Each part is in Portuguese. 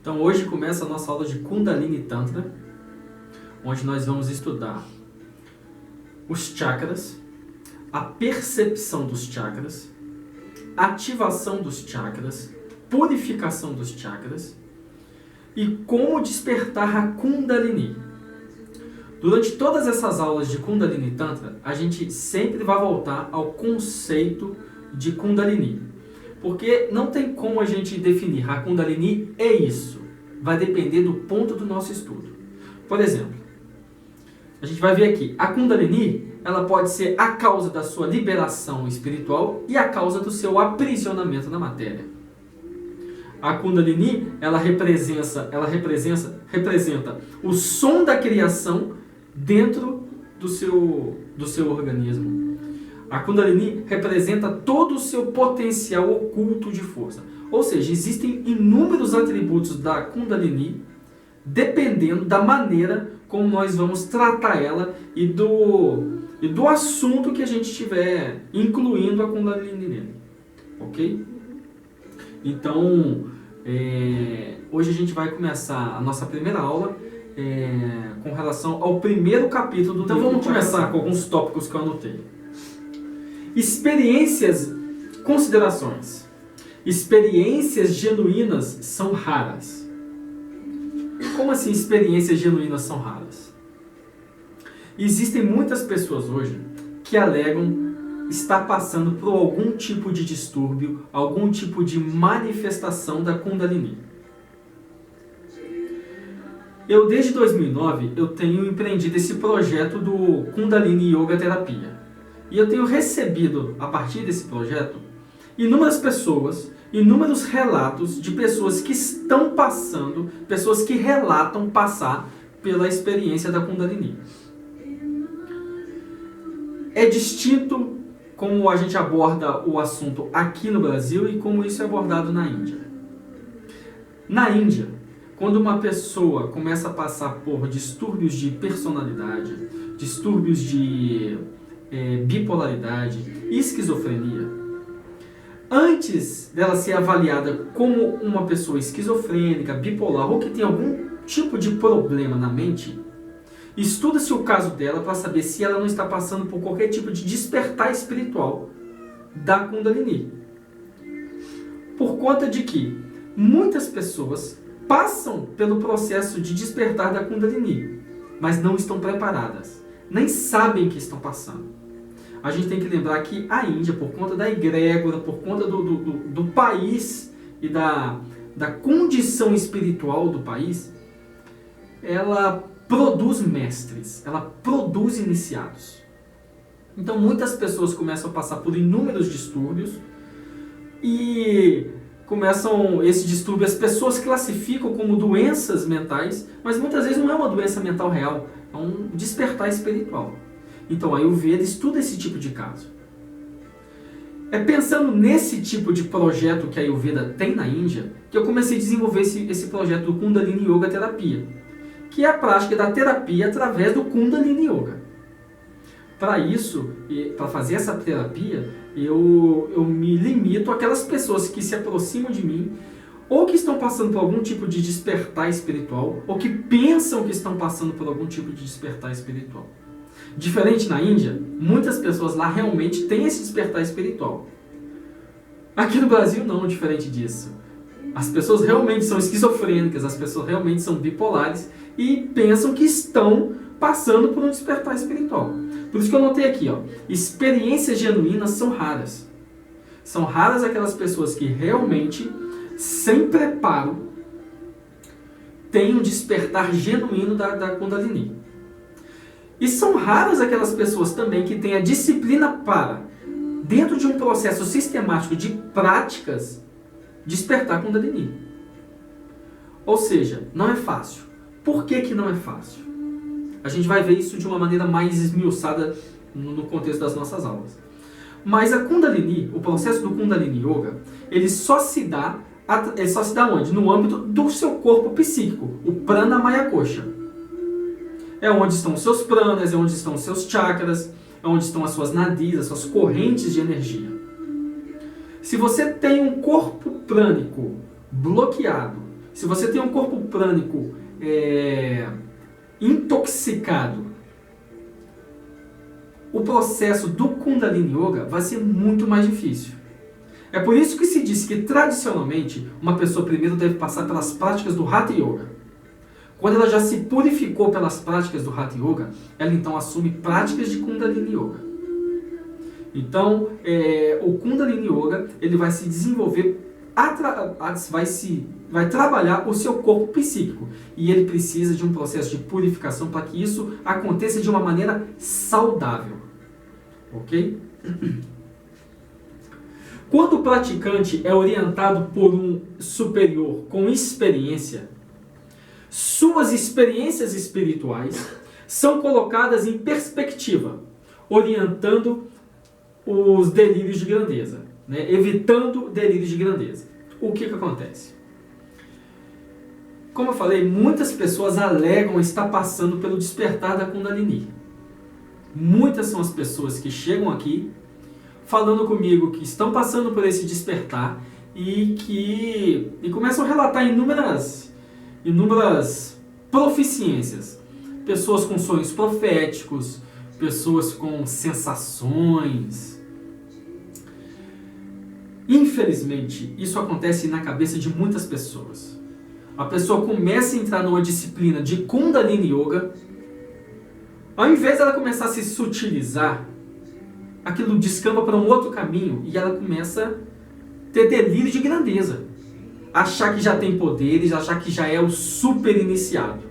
Então hoje começa a nossa aula de Kundalini Tantra, onde nós vamos estudar os chakras, a percepção dos chakras, ativação dos chakras, purificação dos chakras e como despertar a Kundalini. Durante todas essas aulas de Kundalini Tantra, a gente sempre vai voltar ao conceito de Kundalini. Porque não tem como a gente definir a Kundalini é isso. Vai depender do ponto do nosso estudo. Por exemplo, a gente vai ver aqui, a Kundalini, ela pode ser a causa da sua liberação espiritual e a causa do seu aprisionamento na matéria. A Kundalini, ela representa o som da criação dentro do seu organismo. A Kundalini representa todo o seu potencial oculto de força. Ou seja, existem inúmeros atributos da Kundalini, dependendo da maneira como nós vamos tratar ela e do assunto que a gente estiver incluindo a Kundalini nele. Ok? Então, hoje a gente vai começar a nossa primeira aula com relação ao primeiro capítulo do livro. Então vamos começar com alguns tópicos que eu anotei. Experiências, considerações. Experiências genuínas são raras. Como assim experiências genuínas são raras? Existem muitas pessoas hoje que alegam estar passando por algum tipo de distúrbio, algum tipo de manifestação da Kundalini. Eu, desde 2009, eu tenho empreendido esse projeto do Kundalini Yoga Terapia. E eu tenho recebido, a partir desse projeto, inúmeras pessoas, inúmeros relatos de pessoas que estão passando, pessoas que relatam passar pela experiência da Kundalini. É distinto como a gente aborda o assunto aqui no Brasil e como isso é abordado na Índia. Na Índia, quando uma pessoa começa a passar por distúrbios de personalidade, distúrbios de bipolaridade e esquizofrenia, antes dela ser avaliada como uma pessoa esquizofrênica, bipolar ou que tem algum tipo de problema na mente, estuda-se o caso dela para saber se ela não está passando por qualquer tipo de despertar espiritual da Kundalini. Por conta de que muitas pessoas passam pelo processo de despertar da Kundalini, mas não estão preparadas, nem sabem que estão passando. A gente tem que lembrar que a Índia, por conta da egrégora, por conta do país e da condição espiritual do país, ela produz mestres, ela produz iniciados. Então muitas pessoas começam a passar por inúmeros distúrbios e começam esse distúrbio, as pessoas classificam como doenças mentais, mas muitas vezes não é uma doença mental real, é um despertar espiritual. Então a Ayurveda estuda esse tipo de caso. É pensando nesse tipo de projeto que a Ayurveda tem na Índia que eu comecei a desenvolver esse projeto do Kundalini Yoga Terapia, que é a prática da terapia através do Kundalini Yoga. Para isso, para fazer essa terapia, eu me limito àquelas pessoas que se aproximam de mim ou que estão passando por algum tipo de despertar espiritual ou que pensam que estão passando por algum tipo de despertar espiritual. Diferente na Índia, muitas pessoas lá realmente têm esse despertar espiritual. Aqui no Brasil não, diferente disso. As pessoas realmente são esquizofrênicas, as pessoas realmente são bipolares e pensam que estão passando por um despertar espiritual. Por isso que eu notei aqui, experiências genuínas são raras. São raras aquelas pessoas que realmente, sem preparo, têm um despertar genuíno da Kundalini. E são raras aquelas pessoas também que têm a disciplina para, dentro de um processo sistemático de práticas, despertar Kundalini. Ou seja, não é fácil. Por que não é fácil? A gente vai ver isso de uma maneira mais esmiuçada no contexto das nossas aulas. Mas a Kundalini, o processo do Kundalini Yoga, ele só se dá onde? No âmbito do seu corpo psíquico, o Prana Maya Kosha. É onde estão os seus pranas, é onde estão os seus chakras, é onde estão as suas nadis, as suas correntes de energia. Se você tem um corpo prânico bloqueado, Se você tem um corpo prânico intoxicado, o processo do Kundalini Yoga vai ser muito mais difícil. É por isso que se diz que, tradicionalmente, uma pessoa primeiro deve passar pelas práticas do Hatha Yoga. Quando ela já se purificou pelas práticas do Hatha Yoga, ela então assume práticas de Kundalini Yoga. Então, o Kundalini Yoga ele vai se desenvolver, vai trabalhar o seu corpo psíquico. E ele precisa de um processo de purificação para que isso aconteça de uma maneira saudável. Ok? Quando o praticante é orientado por um superior com experiência, suas experiências espirituais são colocadas em perspectiva, orientando os delírios de grandeza, né? Evitando delírios de grandeza. O que acontece? Como eu falei, muitas pessoas alegam estar passando pelo despertar da Kundalini. Muitas são as pessoas que chegam aqui falando comigo que estão passando por esse despertar e começam a relatar inúmeras proficiências. Pessoas com sonhos proféticos, pessoas com sensações. Infelizmente, isso acontece na cabeça de muitas pessoas. A pessoa começa a entrar numa disciplina de Kundalini Yoga, ao invés dela começar a se sutilizar, aquilo descamba para um outro caminho e ela começa a ter delírio de grandeza. Achar que já tem poderes, achar que já é o super iniciado.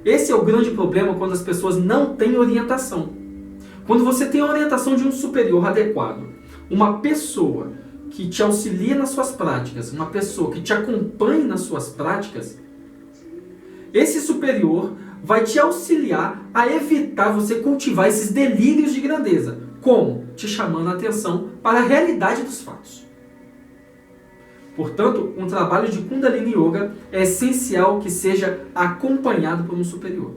Esse é o grande problema quando as pessoas não têm orientação. Quando você tem a orientação de um superior adequado, uma pessoa que te auxilia nas suas práticas, uma pessoa que te acompanha nas suas práticas, esse superior vai te auxiliar a evitar você cultivar esses delírios de grandeza. Como? Te chamando a atenção para a realidade dos fatos. Portanto, um trabalho de Kundalini Yoga é essencial que seja acompanhado por um superior.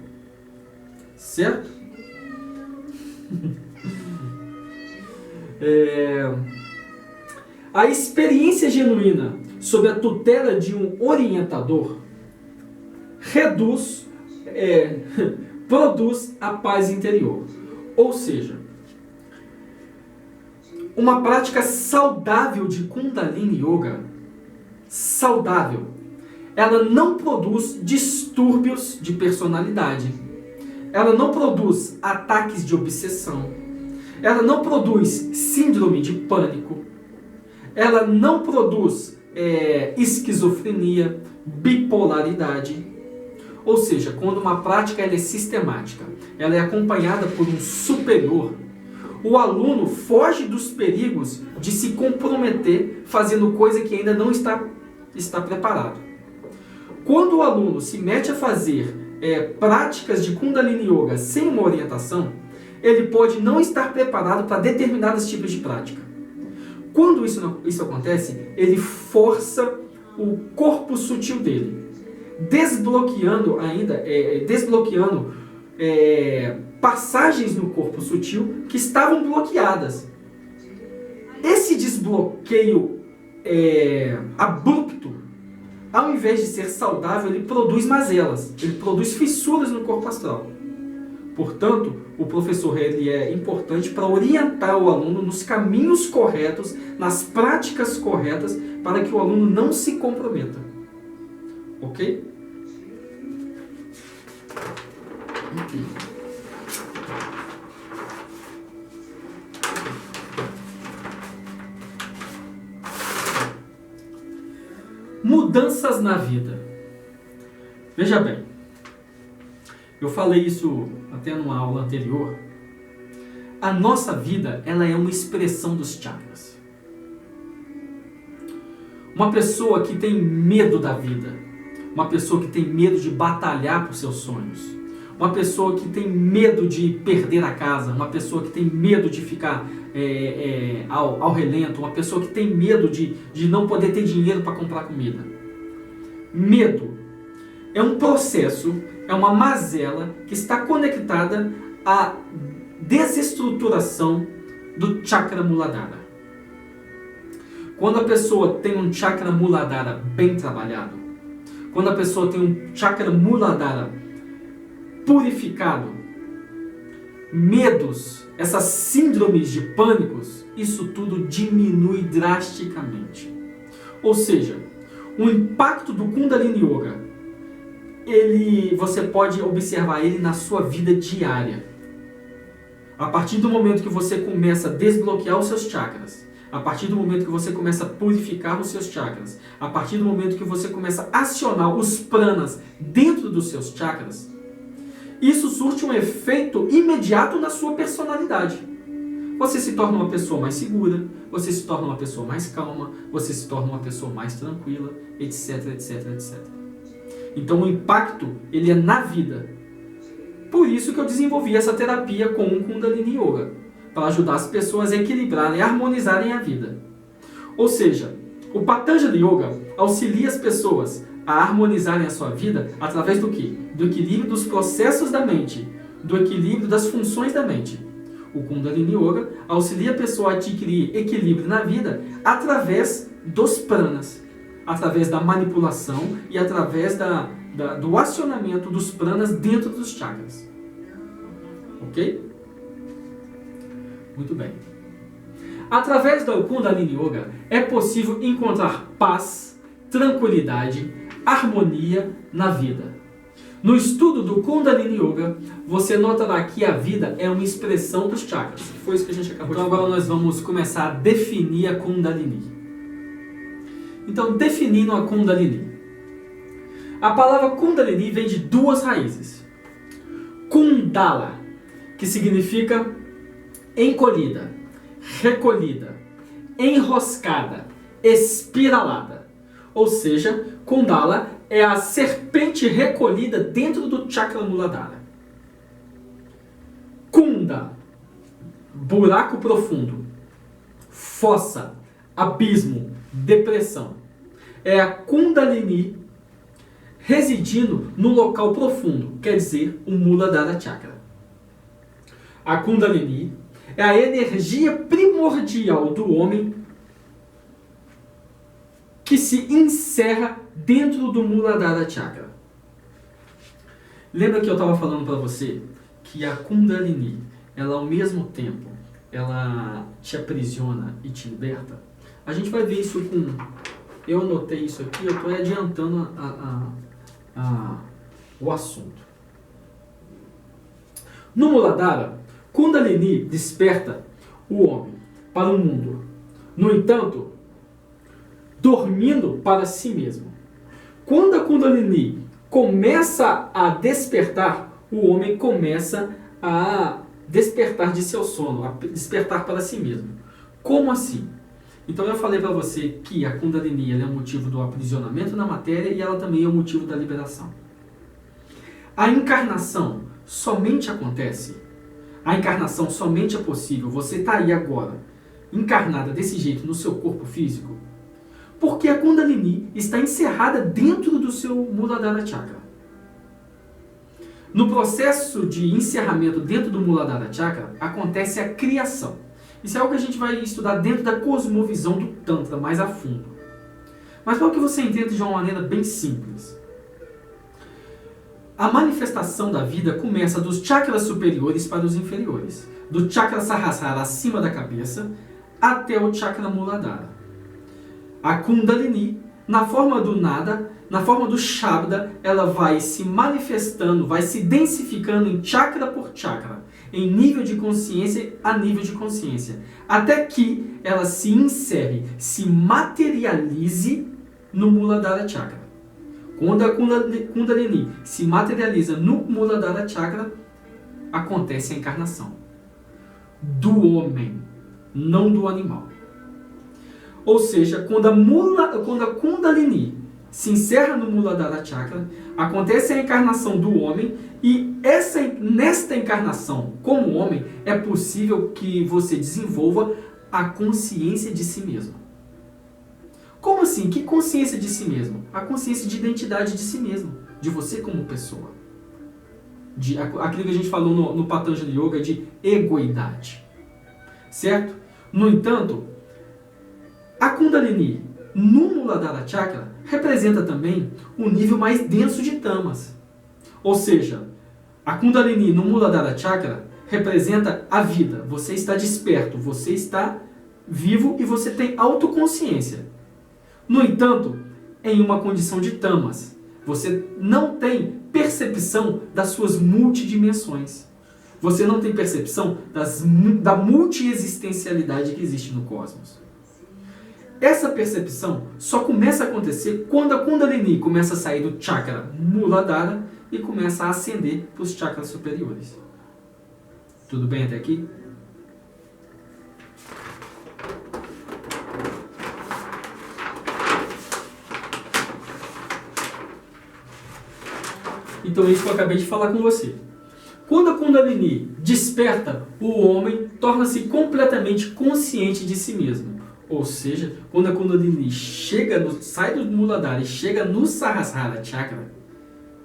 Certo? A experiência genuína sob a tutela de um orientador produz a paz interior. Ou seja, uma prática saudável de Kundalini Yoga, saudável, ela não produz distúrbios de personalidade, ela não produz ataques de obsessão, ela não produz síndrome de pânico, ela não produz esquizofrenia, bipolaridade. Ou seja, quando uma prática ela é sistemática, ela é acompanhada por um superior, o aluno foge dos perigos de se comprometer fazendo coisa que ainda não está preparado. Quando o aluno se mete a fazer práticas de Kundalini Yoga sem uma orientação, ele pode não estar preparado para determinados tipos de prática. Quando isso acontece, ele força o corpo sutil dele, desbloqueando passagens no corpo sutil que estavam bloqueadas. Esse desbloqueio abrupto, ao invés de ser saudável, ele produz mazelas, ele produz fissuras no corpo astral. Portanto, o professor ele é importante para orientar o aluno nos caminhos corretos, nas práticas corretas, para que o aluno não se comprometa. Ok? Mudanças na vida. Veja bem, eu falei isso até numa aula anterior. A nossa vida, ela é uma expressão dos chakras. Uma pessoa que tem medo da vida, uma pessoa que tem medo de batalhar por seus sonhos, uma pessoa que tem medo de perder a casa, uma pessoa que tem medo de ficar ao relento, uma pessoa que tem medo de não poder ter dinheiro para comprar comida. Medo é um processo, é uma mazela que está conectada à desestruturação do chakra Muladhara. Quando a pessoa tem um chakra Muladhara bem trabalhado, quando a pessoa tem um chakra Muladhara purificado, medos, essas síndromes de pânicos, isso tudo diminui drasticamente. Ou seja, o impacto do Kundalini Yoga, você pode observar ele na sua vida diária. A partir do momento que você começa a desbloquear os seus chakras, a partir do momento que você começa a purificar os seus chakras, a partir do momento que você começa a acionar os pranas dentro dos seus chakras, isso surte um efeito imediato na sua personalidade. Você se torna uma pessoa mais segura, você se torna uma pessoa mais calma, você se torna uma pessoa mais tranquila, etc, etc, etc. Então o impacto, ele é na vida. Por isso que eu desenvolvi essa terapia com o Kundalini Yoga, para ajudar as pessoas a equilibrarem e harmonizarem a vida. Ou seja, o Patanjali Yoga auxilia as pessoas a harmonizarem a sua vida através do quê? Do equilíbrio dos processos da mente, do equilíbrio das funções da mente. O Kundalini Yoga auxilia a pessoa a adquirir equilíbrio na vida através dos pranas, através da manipulação e através do acionamento dos pranas dentro dos chakras. Ok? Muito bem. Através do Kundalini Yoga é possível encontrar paz, tranquilidade, harmonia na vida. No estudo do Kundalini Yoga, você notará que a vida é uma expressão dos chakras. Foi isso que a gente acabou de falar. Então agora nós vamos começar a definir a Kundalini. Então, definindo a Kundalini. A palavra Kundalini vem de duas raízes. Kundala, que significa encolhida, recolhida, enroscada, espiralada. Ou seja, Kundala é a serpente recolhida dentro do chakra Muladhara. Kunda, buraco profundo, fossa, abismo, depressão. É a Kundalini residindo no local profundo, quer dizer, o Muladhara Chakra. A Kundalini é a energia primordial do homem que se encerra dentro do Muladhara Chakra. Lembra que eu estava falando para você que a Kundalini, ela ao mesmo tempo, ela te aprisiona e te liberta? A gente vai ver isso com... Eu anotei isso aqui, eu estou adiantando o assunto. No Muladhara, Kundalini desperta o homem para o mundo. No entanto, dormindo para si mesmo. Quando a Kundalini começa a despertar, o homem começa a despertar de seu sono, a despertar para si mesmo. Como assim? Então eu falei para você que a Kundalini ela é o motivo do aprisionamento na matéria e ela também é o motivo da liberação. A encarnação somente acontece, a encarnação somente é possível, você está aí agora, encarnada desse jeito no seu corpo físico, porque a Kundalini está encerrada dentro do seu Muladhara Chakra. No processo de encerramento dentro do Muladhara Chakra, acontece a criação. Isso é algo que a gente vai estudar dentro da cosmovisão do Tantra, mais a fundo. Mas para que você entenda de uma maneira bem simples. A manifestação da vida começa dos chakras superiores para os inferiores. Do chakra Sahasrara acima da cabeça até o chakra Muladhara. A Kundalini, na forma do nada, na forma do Shabda, ela vai se manifestando, vai se densificando em chakra por chakra, em nível de consciência a nível de consciência, até que ela se encerre, se materialize no Muladhara Chakra. Quando a Kundalini se materializa no Muladhara Chakra, acontece a encarnação do homem, não do animal. Ou seja, quando a Kundalini se encerra no Muladhara Chakra, acontece a encarnação do homem e nesta encarnação, como homem, é possível que você desenvolva a consciência de si mesmo. Como assim? Que consciência de si mesmo? A consciência de identidade de si mesmo, de você como pessoa. Aquilo que a gente falou no Patanjali Yoga de egoidade. Certo? No entanto, A Kundalini no Muladhara Chakra representa também um nível mais denso de tamas. Ou seja, a Kundalini no Muladhara Chakra representa a vida. Você está desperto, você está vivo e você tem autoconsciência. No entanto, em uma condição de tamas, você não tem percepção das suas multidimensões. Você não tem percepção da multiexistencialidade que existe no cosmos. Essa percepção só começa a acontecer quando a Kundalini começa a sair do chakra Muladhara e começa a ascender para os chakras superiores. Tudo bem até aqui? Então é isso que eu acabei de falar com você. Quando a Kundalini desperta, o homem torna-se completamente consciente de si mesmo. Ou seja, quando a Kundalini sai do Muladhara e chega no Sahasrara Chakra,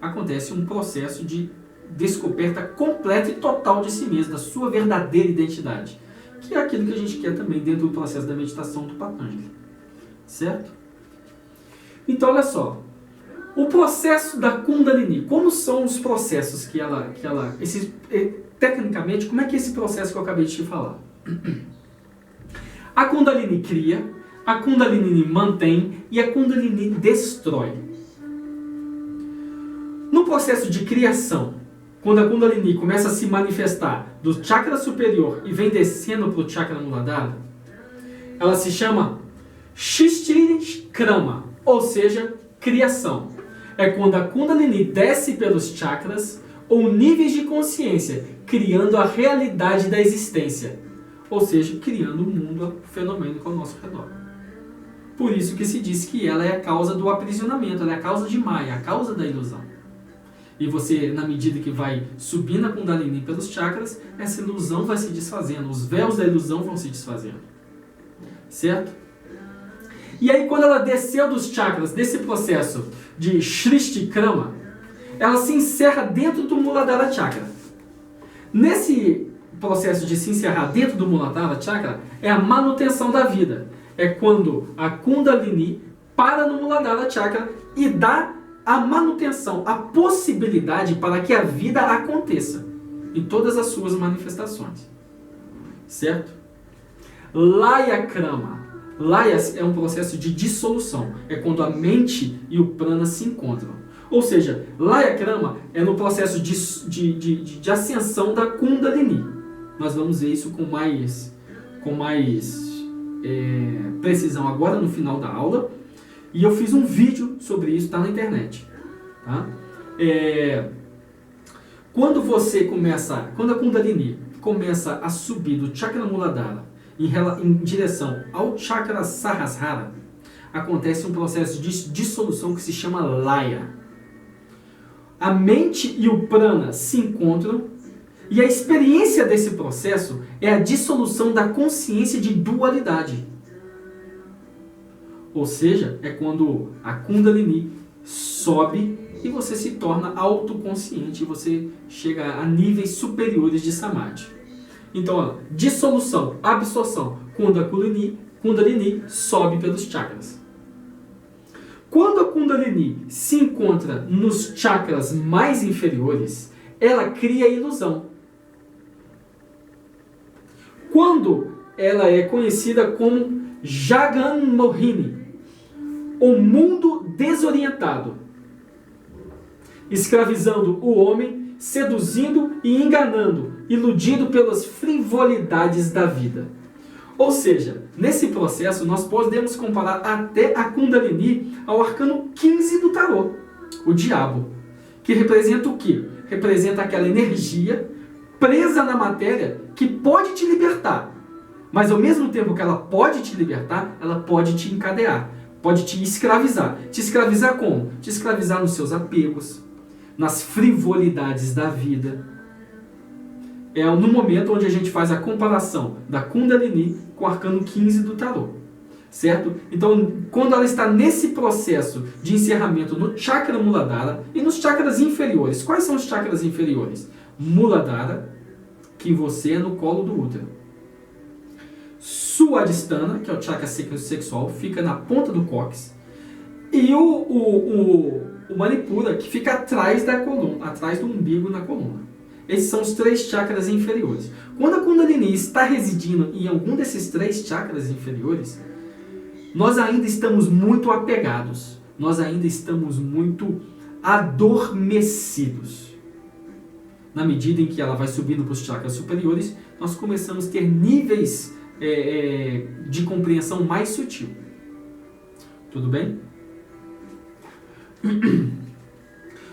acontece um processo de descoberta completa e total de si mesmo, da sua verdadeira identidade. Que é aquilo que a gente quer também dentro do processo da meditação do Patanjali. Certo? Então, olha só. O processo da Kundalini, como são os processos que ela tecnicamente, como é que é esse processo que eu acabei de te falar? A Kundalini cria, a Kundalini mantém e a Kundalini destrói. No processo de criação, quando a Kundalini começa a se manifestar do chakra superior e vem descendo para o chakra Muladhara, ela se chama Shrishti Krama, ou seja, criação. É quando a Kundalini desce pelos chakras ou níveis de consciência, criando a realidade da existência. Ou seja, criando o mundo fenomênico ao nosso redor. Por isso que se diz que ela é a causa do aprisionamento, ela é a causa de Maya, a causa da ilusão. E você, na medida que vai subindo a Kundalini pelos chakras, essa ilusão vai se desfazendo, os véus da ilusão vão se desfazendo. Certo? E aí, quando ela desceu dos chakras, desse processo de Shrishti Krama, ela se encerra dentro do Muladhara Chakra. Nesse processo de se encerrar dentro do Muladhara Chakra, é a manutenção da vida. É quando a Kundalini para no Muladhara Chakra e dá a manutenção, a possibilidade para que a vida aconteça em todas as suas manifestações. Certo? Laya Krama. Laya é um processo de dissolução. É quando a mente e o prana se encontram. Ou seja, Laya Krama é no processo de ascensão da Kundalini. Nós vamos ver isso com mais precisão agora no final da aula. E eu fiz um vídeo sobre isso, está na internet. Tá? Quando a Kundalini começa a subir do Chakra Muladhara em direção ao Chakra Sahasrara, acontece um processo de dissolução que se chama Laya. A mente e o prana se encontram e a experiência desse processo é a dissolução da consciência de dualidade. Ou seja, é quando a Kundalini sobe e você se torna autoconsciente, você chega a níveis superiores de Samadhi. Então, ó, dissolução, absorção, quando a Kundalini sobe pelos chakras. Quando a Kundalini se encontra nos chakras mais inferiores, ela cria a ilusão. Quando ela é conhecida como Jagan Mohini, o mundo desorientado, escravizando o homem, seduzindo e enganando, iludido pelas frivolidades da vida. Ou seja, nesse processo nós podemos comparar até a Kundalini ao arcano 15 do tarô, o diabo, que representa o quê? Representa aquela energia presa na matéria que pode te libertar, mas ao mesmo tempo que ela pode te libertar, ela pode te encadear, pode te escravizar. Te escravizar como? Te escravizar nos seus apegos, nas frivolidades da vida. É no momento onde a gente faz a comparação da Kundalini com o arcano 15 do tarô. Certo? Então, quando ela está nesse processo de encerramento no Chakra Muladhara e nos chakras inferiores. Quais são os chakras inferiores? Muladhara, que você é no colo do útero. Suadhisthana, que é o chakra sexual, fica na ponta do cóccix. E o Manipura, que fica atrás da coluna, atrás do umbigo na coluna. Esses são os 3 chakras inferiores. Quando a Kundalini está residindo em algum desses 3 chakras inferiores, nós ainda estamos muito apegados. Nós ainda estamos muito adormecidos. Na medida em que ela vai subindo para os chakras superiores, nós começamos a ter níveis de compreensão mais sutil. Tudo bem?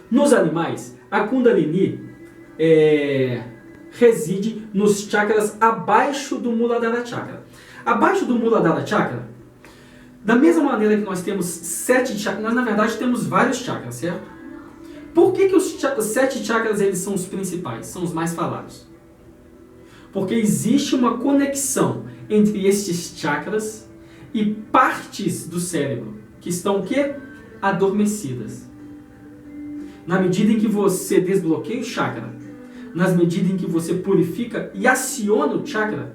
Nos animais, a Kundalini reside nos chakras abaixo do Muladhara Chakra. Abaixo do Muladhara Chakra, da mesma maneira que nós temos 7 chakras, nós na verdade temos vários chakras, certo? Por que os 7 chakras eles são os principais, são os mais falados? Porque existe uma conexão entre estes chakras e partes do cérebro que estão o quê? Adormecidas. Na medida em que você desbloqueia o chakra, na medida em que você purifica e aciona o chakra,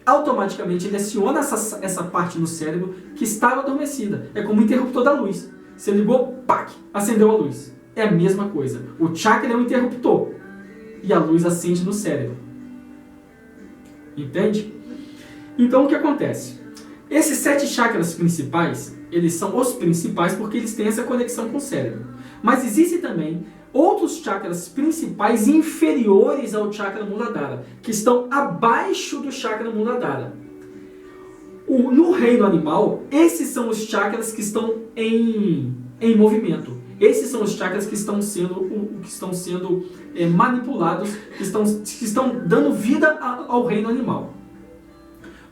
automaticamente ele aciona essa parte no cérebro que estava adormecida. É como um interruptor da luz. Você ligou, pac, acendeu a luz. É a mesma coisa. O chakra é um interruptor e a luz acende no cérebro. Entende? Então o que acontece? Esses 7 chakras principais, eles são os principais porque eles têm essa conexão com o cérebro. Mas existem também outros chakras principais inferiores ao chakra Muladhara, que estão abaixo do chakra Muladhara. No reino animal, esses são os chakras que estão em movimento. Esses são os chakras que estão sendo manipulados, que estão dando vida ao reino animal.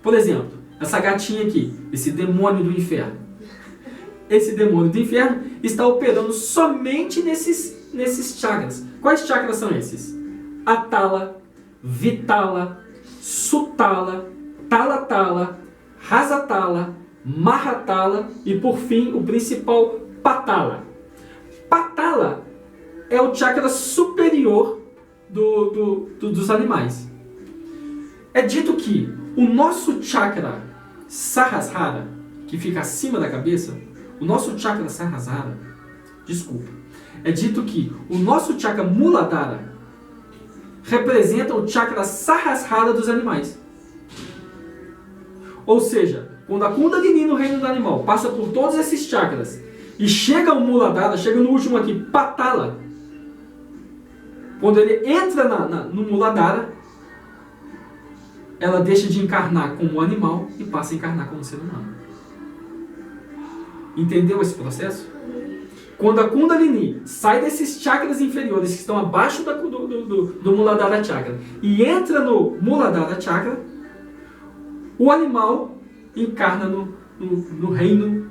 Por exemplo, essa gatinha aqui, esse demônio do inferno. Esse demônio do inferno está operando somente nesses chakras. Quais chakras são esses? Atala, Vitala, Sutala, Talatala, Rasatala, Mahatala e por fim o principal, Patala. Patala é o chakra superior dos animais. É dito que o nosso chakra Sahasrara, que fica acima da cabeça, o nosso chakra Sahasrara, é dito que o nosso chakra Muladhara representa o chakra Sahasrara dos animais. Ou seja, quando a Kundalini no reino do animal passa por todos esses chakras e chega ao Muladhara, chega no último aqui, Patala, quando ele entra no Muladhara, ela deixa de encarnar como animal e passa a encarnar como ser humano. Entendeu esse processo? Quando a Kundalini sai desses chakras inferiores que estão abaixo do Muladhara Chakra e entra no Muladhara Chakra, o animal encarna no reino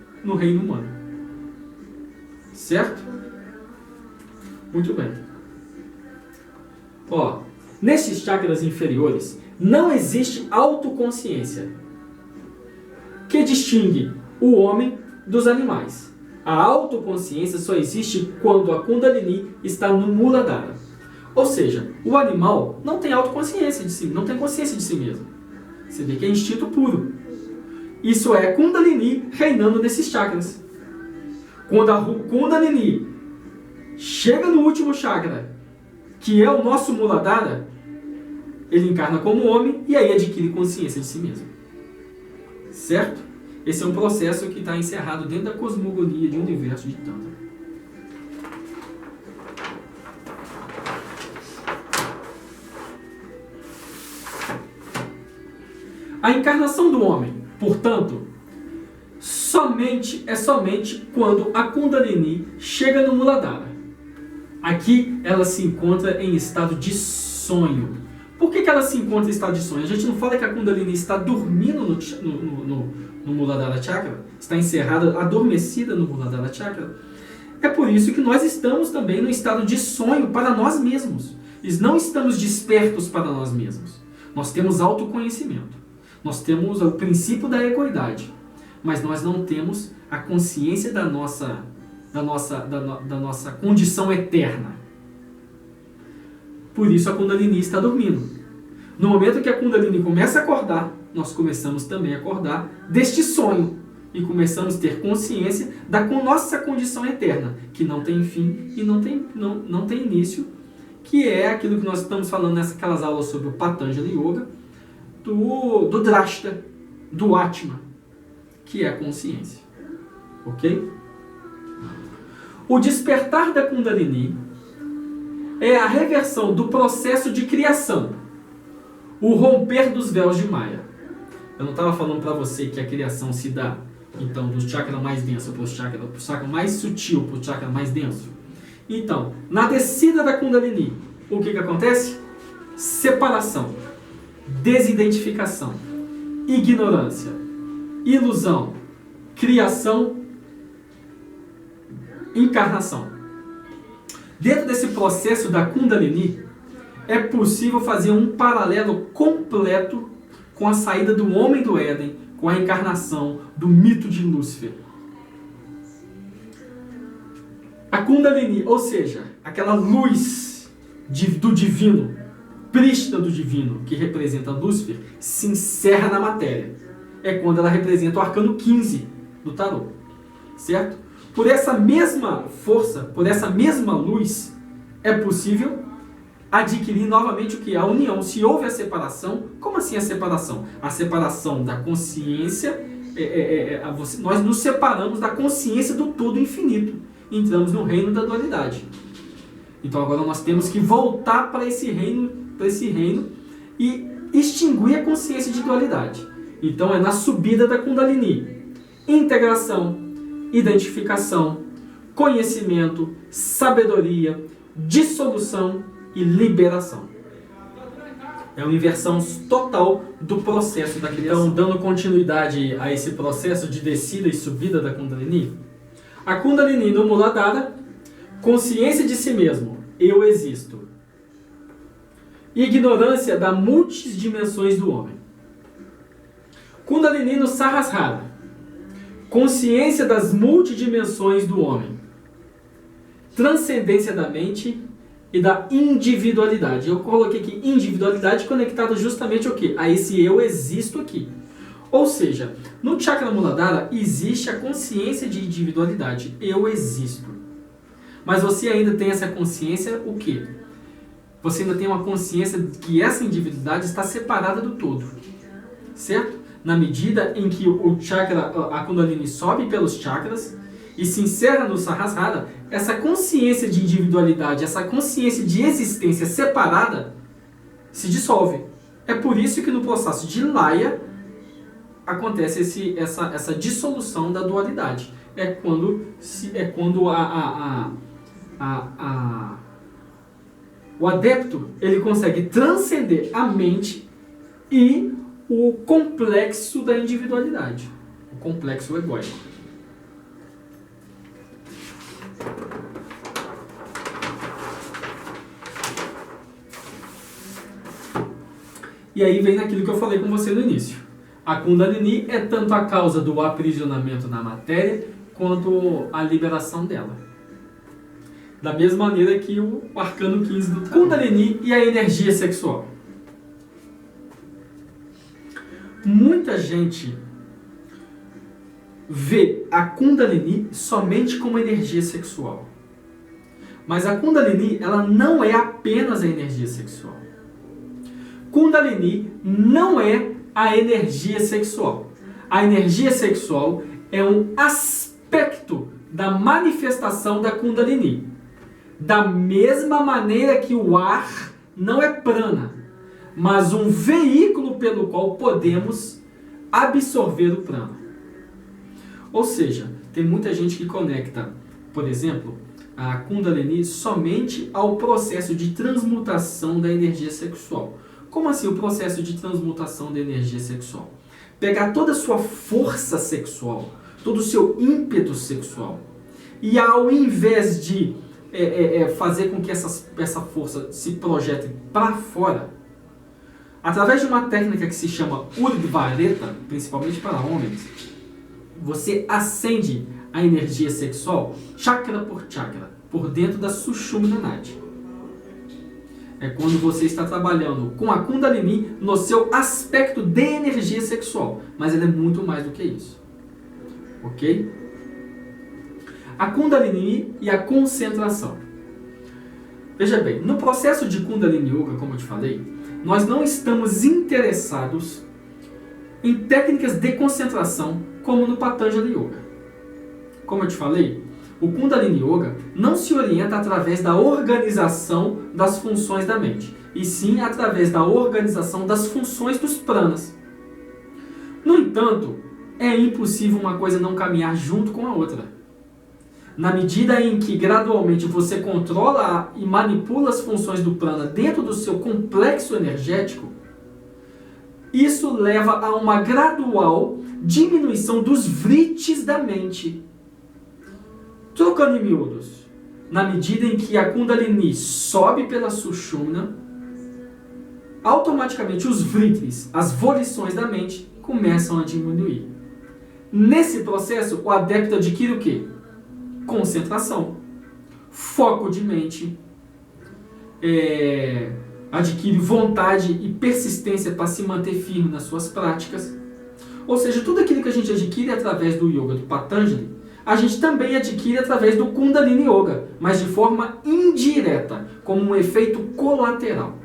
humano. Certo? Muito bem. Nesses chakras inferiores não existe autoconsciência que distingue o homem dos animais. A autoconsciência só existe quando a Kundalini está no Muladhara. Ou seja, o animal não tem autoconsciência de si, não tem consciência de si mesmo. Você vê que é instinto puro. Isso é Kundalini reinando nesses chakras. Quando a Kundalini chega no último chakra, que é o nosso Muladhara, ele encarna como homem e aí adquire consciência de si mesmo. Certo? Esse é um processo que está encerrado dentro da cosmogonia de um universo de Tantra. A encarnação do homem, portanto, é somente quando a Kundalini chega no Muladhara. Aqui ela se encontra em estado de sonho. Por que ela se encontra em estado de sonho? A gente não fala que a Kundalini está dormindo no Muladhara Chakra, está encerrada, adormecida no Muladhara Chakra. É por isso que nós estamos também no estado de sonho para nós mesmos. E não estamos despertos para nós mesmos. Nós temos autoconhecimento. Nós temos o princípio da egoidade. Mas nós não temos a consciência da nossa condição eterna. Por isso a Kundalini está dormindo. No momento que a Kundalini começa a acordar, nós começamos também a acordar deste sonho e começamos a ter consciência da nossa condição eterna, que não tem fim e não tem início, que é aquilo que nós estamos falando naquelas aulas sobre o Patanjali Yoga, do Drashta, do Atma, que é a consciência. Ok? O despertar da Kundalini é a reversão do processo de criação, o romper dos véus de Maya. Eu não estava falando para você que a criação se dá, então, do chakra mais denso para o chakra mais sutil para o chakra mais denso. Então, na descida da Kundalini, o que acontece? Separação, desidentificação, ignorância, ilusão, criação, encarnação. Dentro desse processo da Kundalini, é possível fazer um paralelo completo com a saída do homem do Éden, com a encarnação do mito de Lúcifer. A Kundalini, ou seja, aquela luz do divino, prístina do divino, que representa Lúcifer, se encerra na matéria. É quando ela representa o arcano 15 do tarô. Certo? Por essa mesma força, por essa mesma luz, é possível adquirir novamente o que? A união. Se houve a separação, como assim a separação? A separação da consciência, nós nos separamos da consciência do todo infinito. Entramos no reino da dualidade. Então agora nós temos que voltar para esse reino e extinguir a consciência de dualidade. Então é na subida da Kundalini. Integração, identificação, conhecimento, sabedoria, dissolução e liberação. É uma inversão total do processo da criação. Então, dando continuidade a esse processo de descida e subida da Kundalini, a Kundalini no Muladhara, consciência de si mesmo, eu existo. Ignorância das multidimensões do homem. Kundalini no Sahasrara, consciência das multidimensões do homem. Transcendência da mente e da individualidade. Eu coloquei aqui individualidade conectado justamente ao quê? A esse eu existo aqui. Ou seja, no Chakra Muladhara existe a consciência de individualidade. Eu existo. Mas você ainda tem essa consciência o quê? Você ainda tem uma consciência de que essa individualidade está separada do todo. Certo? Na medida em que o chakra, a Kundalini sobe pelos chakras e se encerra no Sahasrara, essa consciência de individualidade, essa consciência de existência separada se dissolve. É por isso que no processo de Laya acontece essa dissolução da dualidade. É quando o adepto ele consegue transcender a mente e o complexo da individualidade, o complexo egóico. E aí vem naquilo que eu falei com você no início. A Kundalini é tanto a causa do aprisionamento na matéria, quanto a liberação dela. Da mesma maneira que o arcano 15 do Kundalini e a energia sexual. Muita gente vê a Kundalini somente como energia sexual. Mas a Kundalini, ela não é apenas a energia sexual. Kundalini não é a energia sexual. A energia sexual é um aspecto da manifestação da Kundalini. Da mesma maneira que o ar não é prana, mas um veículo pelo qual podemos absorver o prana. Ou seja, tem muita gente que conecta, por exemplo, a Kundalini somente ao processo de transmutação da energia sexual. Como assim o processo de transmutação da energia sexual? Pegar toda a sua força sexual, todo o seu ímpeto sexual, e ao invés de fazer com que essa força se projete para fora, através de uma técnica que se chama Urdhvareta, principalmente para homens, você acende a energia sexual chakra por chakra, por dentro da Sushumna Nadi. é quando você está trabalhando com a Kundalini no seu aspecto de energia sexual. Mas ela é muito mais do que isso. Ok? A Kundalini e a concentração. Veja bem, no processo de Kundalini Yoga, como eu te falei, nós não estamos interessados em técnicas de concentração como no Patanjali Yoga. Como eu te falei, o Kundalini Yoga não se orienta através da organização das funções da mente, e sim através da organização das funções dos pranas. No entanto, é impossível uma coisa não caminhar junto com a outra. Na medida em que gradualmente você controla e manipula as funções do prana dentro do seu complexo energético, isso leva a uma gradual diminuição dos vritis da mente. Trocando em miúdos, na medida em que a Kundalini sobe pela Sushumna, automaticamente os vritis, as volições da mente, começam a diminuir. Nesse processo, o adepto adquire o quê? Concentração, foco de mente, adquire vontade e persistência para se manter firme nas suas práticas. Ou seja, tudo aquilo que a gente adquire através do yoga do Patanjali, a gente também adquire através do Kundalini Yoga, mas de forma indireta, como um efeito colateral.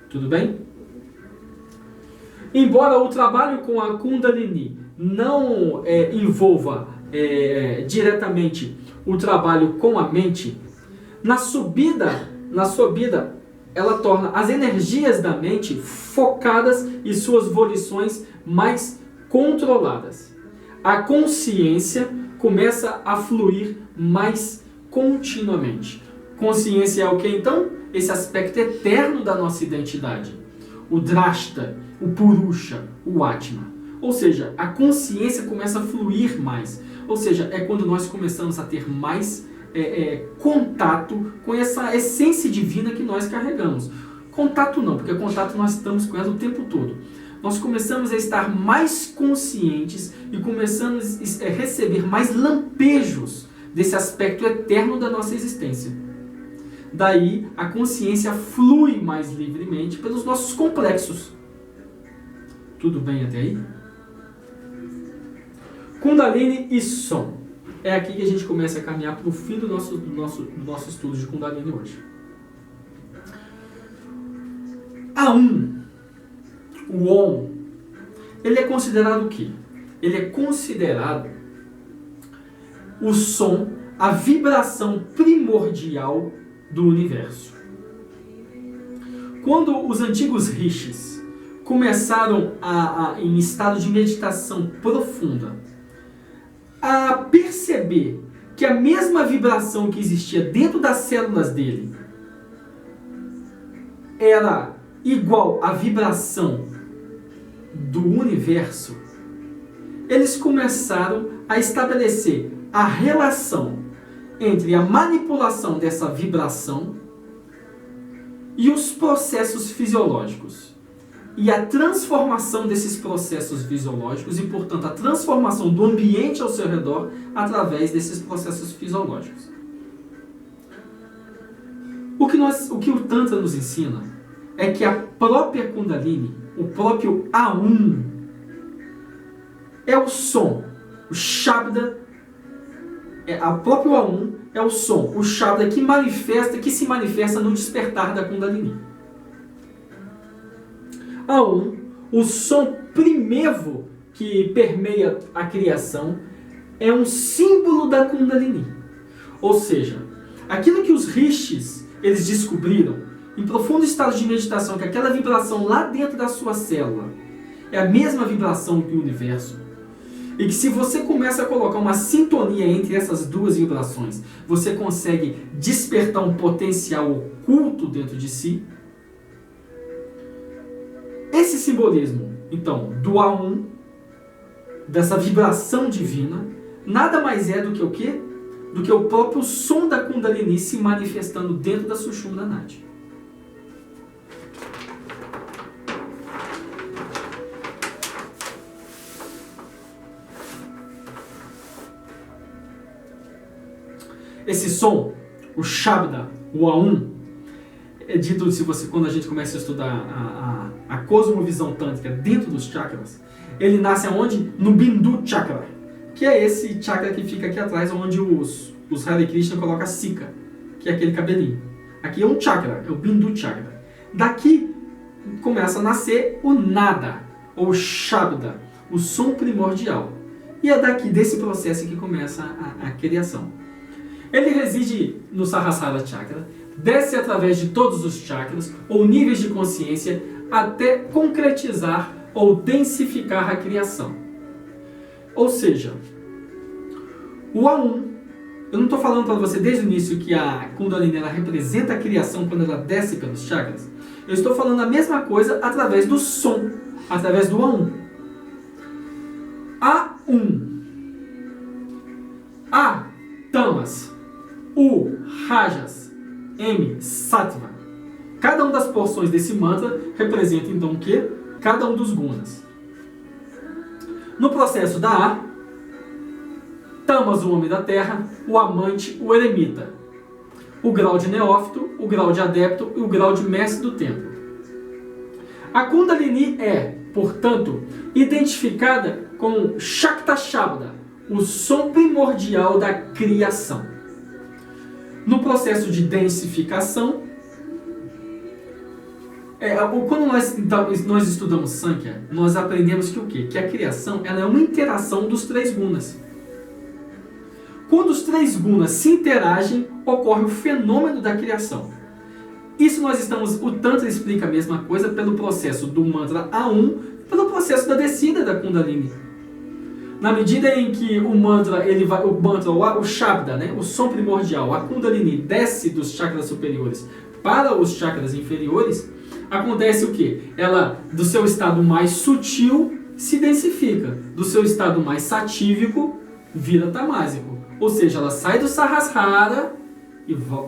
Tudo bem? Embora o trabalho com a Kundalini não envolva diretamente o trabalho com a mente, na subida ela torna as energias da mente focadas e suas volições mais controladas. A consciência começa a fluir mais continuamente. Consciência é o que então? Esse aspecto eterno da nossa identidade. O Drashta, o Purusha, o Atma. Ou seja, a consciência começa a fluir mais. Ou seja, é quando nós começamos a ter mais contato com essa essência divina que nós carregamos. Contato não, porque contato nós estamos com ela o tempo todo. Nós começamos a estar mais conscientes e começamos a receber mais lampejos desse aspecto eterno da nossa existência. Daí a consciência flui mais livremente pelos nossos complexos. Tudo bem até aí? Kundalini e som. É aqui que a gente começa a caminhar para o fim do nosso estudo de Kundalini hoje. O Om, ele é considerado o quê? Ele é considerado o som, a vibração primordial do universo. Quando os antigos rishis começaram em estado de meditação profunda, a perceber que a mesma vibração que existia dentro das células dele era igual à vibração do universo, eles começaram a estabelecer a relação entre a manipulação dessa vibração e os processos fisiológicos. E a transformação desses processos fisiológicos e, portanto, a transformação do ambiente ao seu redor através desses processos fisiológicos. O que o Tantra nos ensina é que a própria Kundalini, o próprio Aum, é o som, o Shabda, a própria Aum é o som, o Shabda que se manifesta no despertar da Kundalini. Aum, o som primevo que permeia a criação, é um símbolo da Kundalini. Ou seja, aquilo que os rishis eles descobriram em profundo estado de meditação, que aquela vibração lá dentro da sua célula é a mesma vibração que o universo, e que se você começa a colocar uma sintonia entre essas duas vibrações, você consegue despertar um potencial oculto dentro de si. Esse simbolismo, então, do Aum, dessa vibração divina, nada mais é do que o quê? Do que o próprio som da Kundalini se manifestando dentro da Sushumna Nadi. Esse som, o Shabda, o Aum, é dito, quando a gente começa a estudar a cosmovisão tântrica dentro dos chakras, ele nasce aonde? No Bindu Chakra, que é esse chakra que fica aqui atrás, onde os Hare Krishna colocam a Sika, que é aquele cabelinho. Aqui é um chakra, é o Bindu Chakra. Daqui começa a nascer o Nada, ou Shabda, o som primordial. E é daqui, desse processo, que começa a criação. Ele reside no Sahasrara Chakra, desce através de todos os chakras, ou níveis de consciência, até concretizar ou densificar a criação. Ou seja, o A1, eu não estou falando para você desde o início que a Kundalini ela representa a criação quando ela desce pelos chakras. Eu estou falando a mesma coisa através do som, através do A1. A1. A, Tamas. U, Rajas. M, Sattva. Cada uma das porções desse mantra representa então o quê? Cada um dos gunas. No processo da A, Tamas, o homem da terra, o amante, o eremita. O grau de neófito, o grau de adepto e o grau de mestre do templo. A Kundalini é, portanto, identificada com Shakta Shabda, o som primordial da criação. No processo de densificação, quando nós estudamos Sankhya, nós aprendemos que o quê? Que a criação ela é uma interação dos três gunas. Quando os três gunas se interagem, ocorre o fenômeno da criação. Isso o Tantra explica a mesma coisa pelo processo do mantra A1, pelo processo da descida da Kundalini. Na medida em que o Shabda, né, o som primordial, a Kundalini desce dos chakras superiores para os chakras inferiores, acontece o quê? Ela, do seu estado mais sutil, se densifica. Do seu estado mais satívico, vira tamásico. Ou seja, ela sai do Sahasrara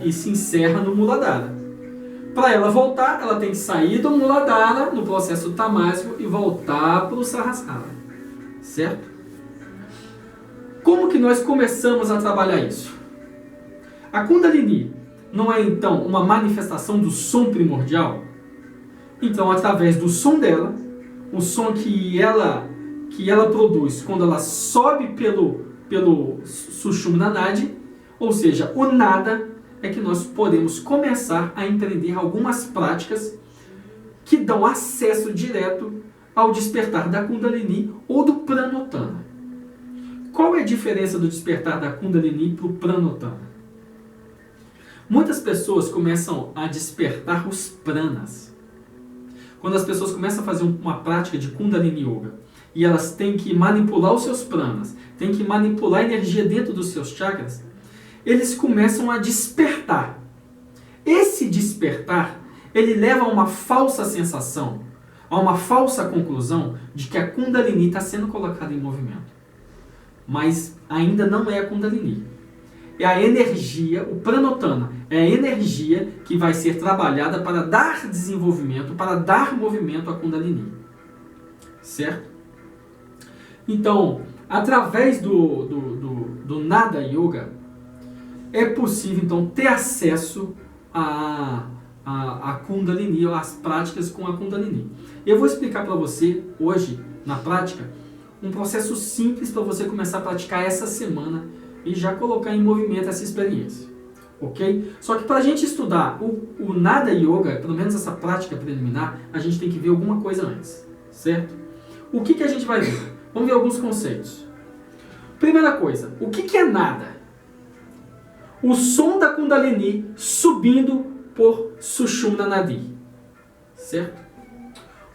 e se encerra no Muladhara. Para ela voltar, ela tem que sair do Muladhara, no processo tamásico, e voltar para o Sahasrara. Certo? Como que nós começamos a trabalhar isso? A Kundalini não é então uma manifestação do som primordial? Então, através do som dela, o som que ela produz quando ela sobe pelo Sushumna Nadi, ou seja, o nada, é que nós podemos começar a empreender algumas práticas que dão acesso direto ao despertar da Kundalini ou do Pranotana. Qual é a diferença do despertar da Kundalini para o Pranotana? Muitas pessoas começam a despertar os pranas. Quando as pessoas começam a fazer uma prática de Kundalini Yoga e elas têm que manipular os seus pranas, têm que manipular a energia dentro dos seus chakras, eles começam a despertar. Esse despertar, ele leva a uma falsa sensação, a uma falsa conclusão de que a Kundalini está sendo colocada em movimento. Mas ainda não é a Kundalini. É a energia, o Pranotana, é a energia que vai ser trabalhada para dar desenvolvimento, para dar movimento à Kundalini. Certo? Então, através do Nada Yoga, é possível então ter acesso a Kundalini, às práticas com a Kundalini. Eu vou explicar para você hoje, na prática, um processo simples para você começar a praticar essa semana e já colocar em movimento essa experiência. Ok? Só que para a gente estudar o Nada Yoga, pelo menos essa prática preliminar, a gente tem que ver alguma coisa antes. Certo? O que a gente vai ver? Vamos ver alguns conceitos. Primeira coisa, o que é nada? O som da Kundalini subindo por Sushumna Nadi. Certo?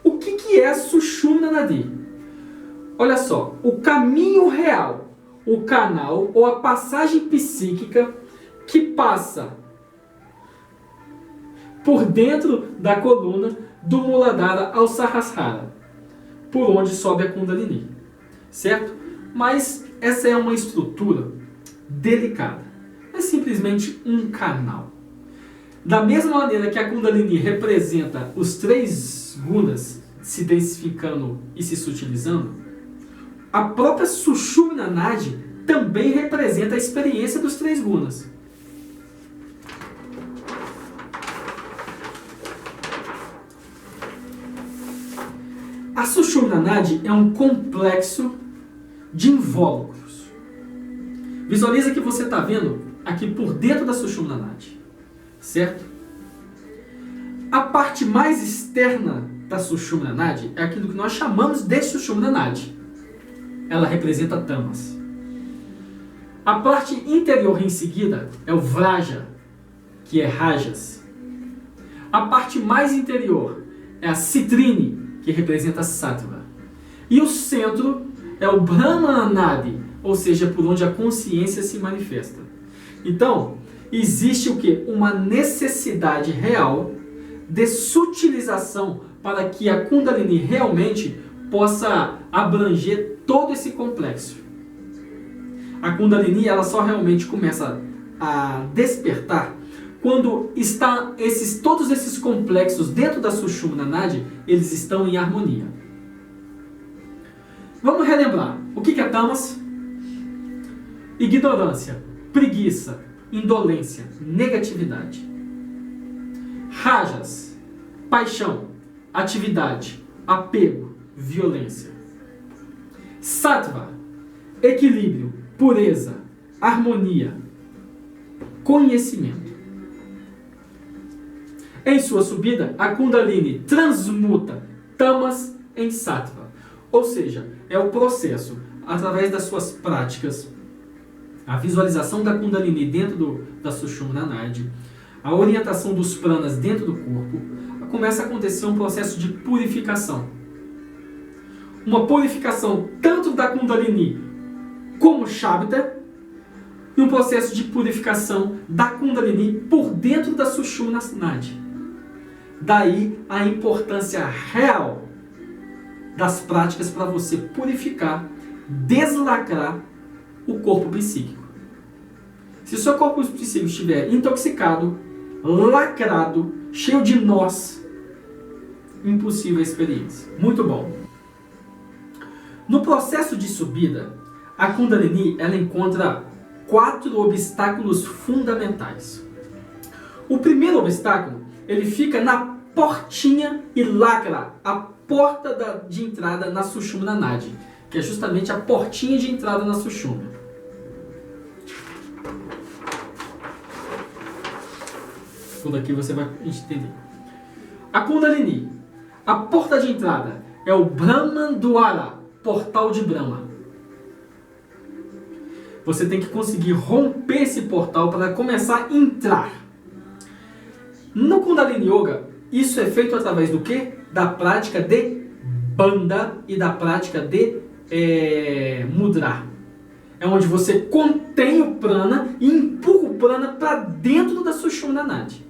O que é Sushumna Nadi? Olha só, o caminho real, o canal ou a passagem psíquica que passa por dentro da coluna do Muladhara ao Sahasrara, por onde sobe a Kundalini. Certo? Mas essa é uma estrutura delicada. É simplesmente um canal. Da mesma maneira que a Kundalini representa os três gunas se densificando e se sutilizando, a própria Sushumna Nadi também representa a experiência dos três gunas. A Sushumna Nadi é um complexo de invólucros. Visualiza que você está vendo aqui por dentro da Sushumna Nadi, certo? A parte mais externa da Sushumna Nadi é aquilo que nós chamamos de Sushumna Nadi. Ela representa tamas. A parte interior em seguida é o Vraja, que é Rajas. A parte mais interior é a Citrine, que representa Sattva. E o centro é o Brahmana Nadi, ou seja, por onde a consciência se manifesta. Então, existe o quê? Uma necessidade real de sutilização para que a Kundalini realmente possa abranger todo esse complexo. A Kundalini ela só realmente começa a despertar quando está todos esses complexos dentro da Sushumna Nadi, eles estão em harmonia. Vamos relembrar. O que é tamas? Ignorância, preguiça, indolência, negatividade. Rajas, paixão, atividade, apego, violência. Sattva, equilíbrio, pureza, harmonia, conhecimento. Em sua subida, a Kundalini transmuta tamas em Sattva. Ou seja, é o processo, através das suas práticas, a visualização da Kundalini dentro da Sushumna Nadi, a orientação dos pranas dentro do corpo, começa a acontecer um processo de purificação. Uma purificação tanto da Kundalini como Shabda, e um processo de purificação da Kundalini por dentro da Sushumna Nadi. Daí a importância real das práticas para você purificar, deslacrar o corpo psíquico. Se o seu corpo psíquico estiver intoxicado, lacrado, cheio de nós, impossível a experiência. Muito bom. No processo de subida, a Kundalini ela encontra 4 obstáculos fundamentais. O primeiro obstáculo, ele fica na portinha e lacra a porta de entrada na Sushumna Nadi, que é justamente a portinha de entrada na Sushumna. Tudo aqui você vai entender. A Kundalini, a porta de entrada é o Brahmandwara, portal de Brahma. Você tem que conseguir romper esse portal para começar a entrar. No Kundalini Yoga, isso é feito através do quê? Da prática de Bandha e da prática de Mudra. É onde você contém o prana e empurra o prana para dentro da Sushumna Nadi.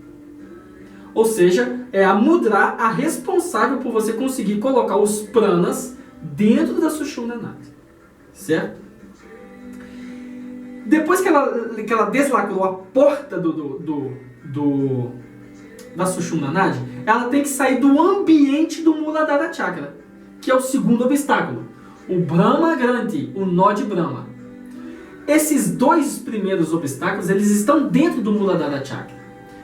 Ou seja, é a Mudra a responsável por você conseguir colocar os pranas dentro da Sushumna Nadi. Certo? Depois que ela deslacrou a porta da Sushumna Nadi, ela tem que sair do ambiente do Muladhara Chakra, que é o segundo obstáculo. O Brahma Granthi, o nó de Brahma. Esses 2 primeiros obstáculos, eles estão dentro do Muladhara Chakra.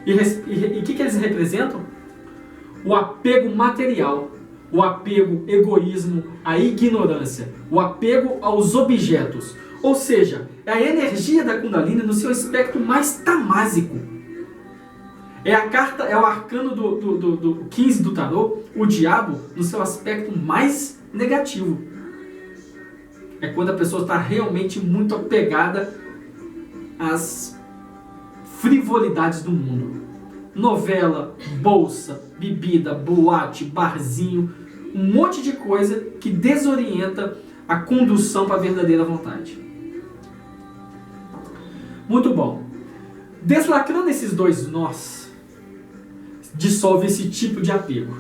E o que eles representam? O apego material, o apego egoísmo, a ignorância, o apego aos objetos. Ou seja, é a energia da Kundalini no seu aspecto mais tamásico. É o arcano do 15 do tarô, o diabo, no seu aspecto mais negativo. É quando a pessoa está realmente muito apegada às frivolidades do mundo. Novela, bolsa, bebida, boate, barzinho, um monte de coisa que desorienta a condução para a verdadeira vontade. Muito bom. Deslacrando esses 2 nós, dissolve esse tipo de apego.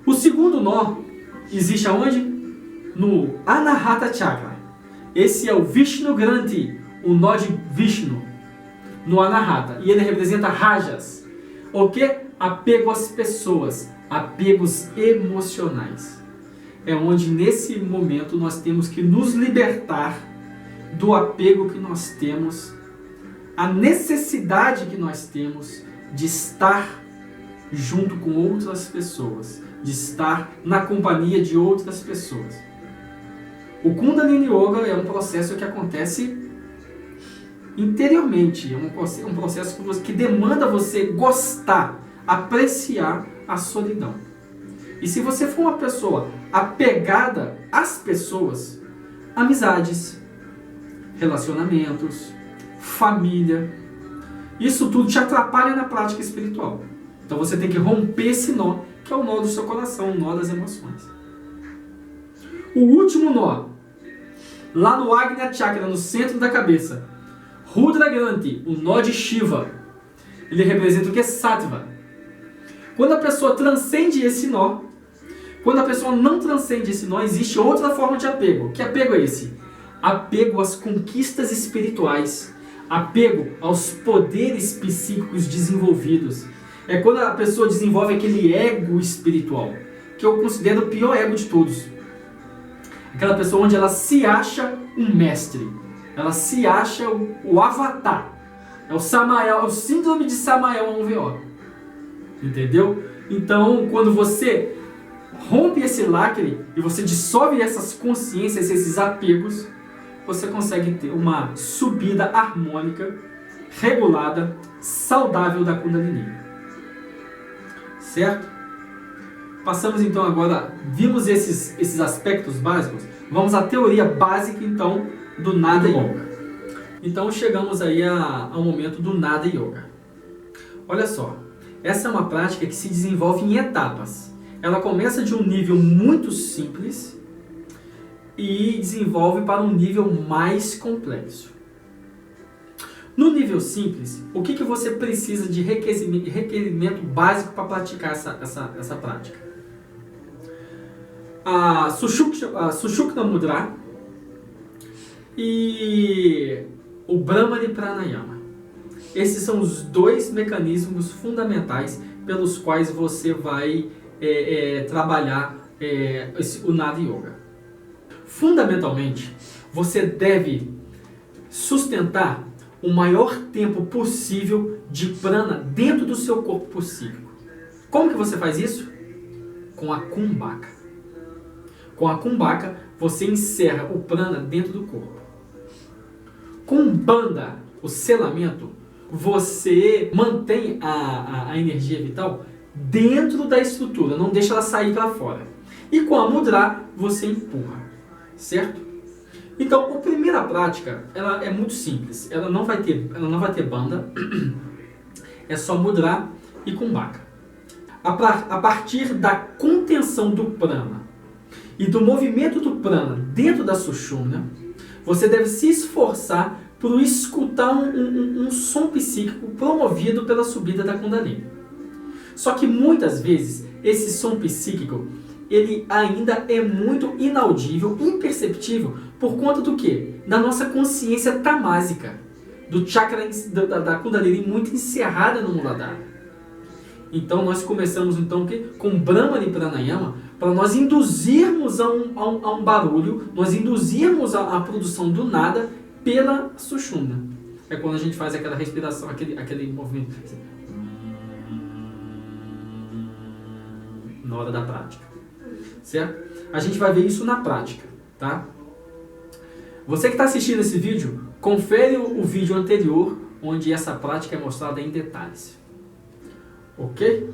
O segundo nó existe aonde? No Anahata Chakra. Esse é o Vishnu Granthi, o nó de Vishnu, no Anahata. E ele representa Rajas. O que? Apego às pessoas, apegos emocionais. É onde nesse momento nós temos que nos libertar do apego que nós temos, a necessidade que nós temos de estar junto com outras pessoas, de estar na companhia de outras pessoas. O Kundalini Yoga é um processo que acontece interiormente, é um processo que demanda você gostar, apreciar a solidão. E se você for uma pessoa apegada às pessoas, amizades, relacionamentos, família, isso tudo te atrapalha na prática espiritual. Então você tem que romper esse nó, que é o nó do seu coração, o nó das emoções. O último nó, lá no Agnya Chakra, no centro da cabeça, Rudra Granthi, o nó de Shiva, ele representa o que? Sattva. Quando a pessoa transcende esse nó, quando a pessoa não transcende esse nó, existe outra forma de apego. Que apego é esse? Apego às conquistas espirituais, apego aos poderes psíquicos desenvolvidos. É quando a pessoa desenvolve aquele ego espiritual, que eu considero o pior ego de todos. Aquela pessoa onde ela se acha um mestre, ela se acha o avatar. É o Samael, é o síndrome de Samael 1VO. Entendeu? Então, quando você rompe esse lacre e você dissolve essas consciências, esses apegos, você consegue ter uma subida harmônica, regulada, saudável da Kundalini. Certo? Passamos então agora, vimos esses aspectos básicos, vamos à teoria básica então do Nada Yoga. Então chegamos aí ao momento do Nada Yoga. Olha só, essa é uma prática que se desenvolve em etapas. Ela começa de um nível muito simples e desenvolve para um nível mais complexo. No nível simples, o que você precisa de requerimento básico para praticar essa prática? A Sushumna Mudra e o Brahmani Pranayama. Esses são os dois mecanismos fundamentais pelos quais você vai trabalhar o Nada Yoga. Fundamentalmente, você deve sustentar o maior tempo possível de prana dentro do seu corpo psíquico. Como que você faz isso? Com a Kumbhaka. Com a Kumbhaka, você encerra o prana dentro do corpo. Com Bandha, o selamento, você mantém a energia vital dentro da estrutura, não deixa ela sair para fora. E com a Mudra, você empurra, certo? Então, a primeira prática, ela é muito simples. Ela não vai ter Bandha, é só Mudra e Kumbhaka. A partir da contenção do prana e do movimento do prana dentro da Sushumna, você deve se esforçar por escutar um som psíquico promovido pela subida da Kundalini. Só que muitas vezes esse som psíquico ele ainda é muito inaudível, imperceptível, por conta do quê? Da nossa consciência tamásica, do chakra da Kundalini muito encerrada no Muladhara. Então nós começamos então com Brahmani Pranayama para nós induzirmos a um barulho, nós induzirmos a produção do nada pela Sushumna. É quando a gente faz aquela respiração, aquele movimento na hora da prática. Certo? A gente vai ver isso na prática, tá? Você que está assistindo esse vídeo, confere o vídeo anterior, onde essa prática é mostrada em detalhes. Ok?